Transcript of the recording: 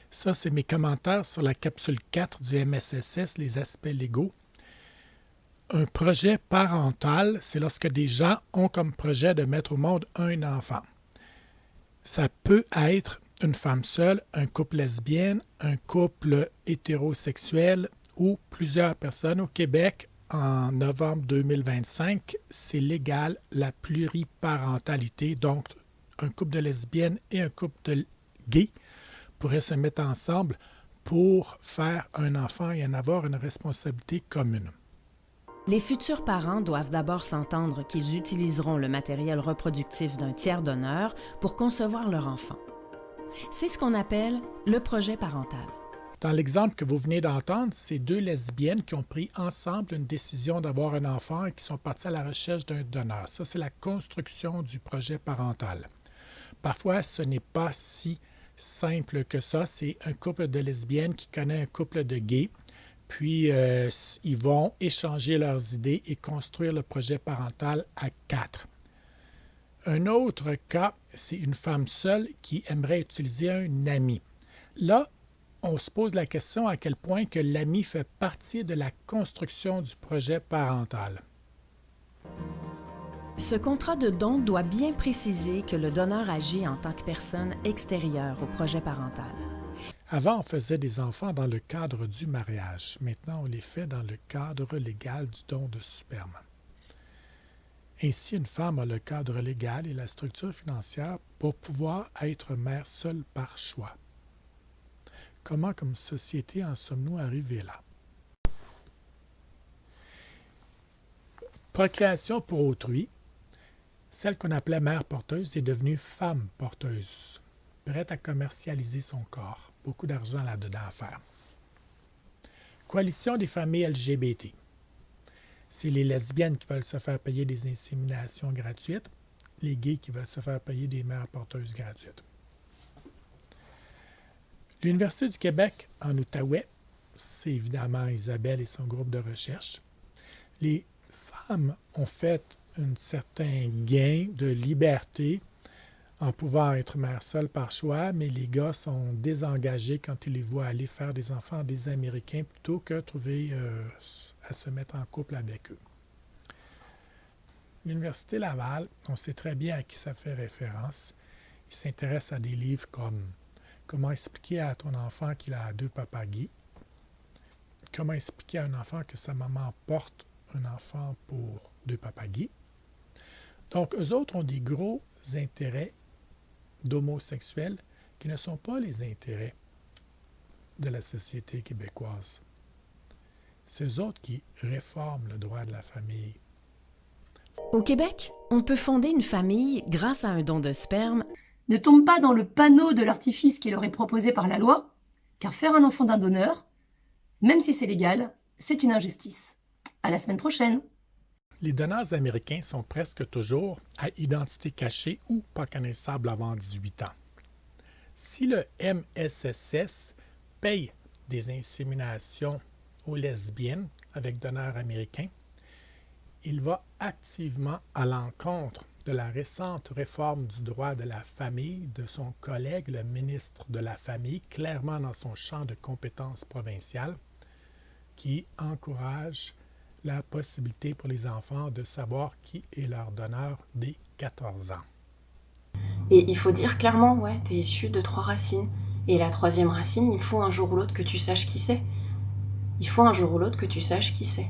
Ça, c'est mes commentaires sur la capsule 4 du MSSS, les aspects légaux. Un projet parental, c'est lorsque des gens ont comme projet de mettre au monde un enfant. Ça peut être une femme seule, un couple lesbienne, un couple hétérosexuel ou plusieurs personnes. Au Québec, en novembre 2025, c'est légal la pluriparentalité, donc un couple de lesbiennes et un couple de gays pourraient se mettre ensemble pour faire un enfant et en avoir une responsabilité commune. Les futurs parents doivent d'abord s'entendre qu'ils utiliseront le matériel reproductif d'un tiers donneur pour concevoir leur enfant. C'est ce qu'on appelle le projet parental. Dans l'exemple que vous venez d'entendre, c'est deux lesbiennes qui ont pris ensemble une décision d'avoir un enfant et qui sont parties à la recherche d'un donneur. Ça, c'est la construction du projet parental. Parfois, ce n'est pas si simple que ça. C'est un couple de lesbiennes qui connaît un couple de gays. Puis, ils vont échanger leurs idées et construire le projet parental à quatre. Un autre cas, c'est une femme seule qui aimerait utiliser un ami. Là, on se pose la question à quel point que l'ami fait partie de la construction du projet parental. Ce contrat de don doit bien préciser que le donneur agit en tant que personne extérieure au projet parental. Avant, on faisait des enfants dans le cadre du mariage. Maintenant, on les fait dans le cadre légal du don de sperme. Ainsi, une femme a le cadre légal et la structure financière pour pouvoir être mère seule par choix. Comment, comme société, en sommes-nous arrivés là? Procréation pour autrui, celle qu'on appelait mère porteuse est devenue femme porteuse, prête à commercialiser son corps. Beaucoup d'argent là-dedans à faire. Coalition des familles LGBT. C'est les lesbiennes qui veulent se faire payer des inséminations gratuites, les gays qui veulent se faire payer des mères porteuses gratuites. L'Université du Québec en Outaouais, c'est évidemment Isabelle et son groupe de recherche. Les femmes ont fait un certain gain de liberté en pouvant être mère seule par choix, mais les gars sont désengagés quand ils les voient aller faire des enfants des Américains plutôt que trouver à se mettre en couple avec eux. L'Université Laval, on sait très bien à qui ça fait référence. Il s'intéresse à des livres comme Comment expliquer à ton enfant qu'il a deux papas gays, Comment expliquer à un enfant que sa maman porte un enfant pour deux papas gays. Donc, eux autres ont des gros intérêts d'homosexuels qui ne sont pas les intérêts de la société québécoise. C'est eux autres qui réforment le droit de la famille. Au Québec, on peut fonder une famille grâce à un don de sperme. Ne tombe pas dans le panneau de l'artifice qui leur est proposé par la loi, car faire un enfant d'un donneur, même si c'est légal, c'est une injustice. À la semaine prochaine! Les donneurs américains sont presque toujours à identité cachée ou pas connaissables avant 18 ans. Si le MSSS paye des inséminations aux lesbiennes avec donneurs américains, il va activement à l'encontre de la récente réforme du droit de la famille de son collègue, le ministre de la Famille, clairement dans son champ de compétences provinciales, qui encourage la possibilité pour les enfants de savoir qui est leur donneur dès 14 ans. Et il faut dire clairement, ouais, t'es issu de 3 racines. Et la 3e racine, il faut un jour ou l'autre que tu saches qui c'est. Il faut un jour ou l'autre que tu saches qui c'est.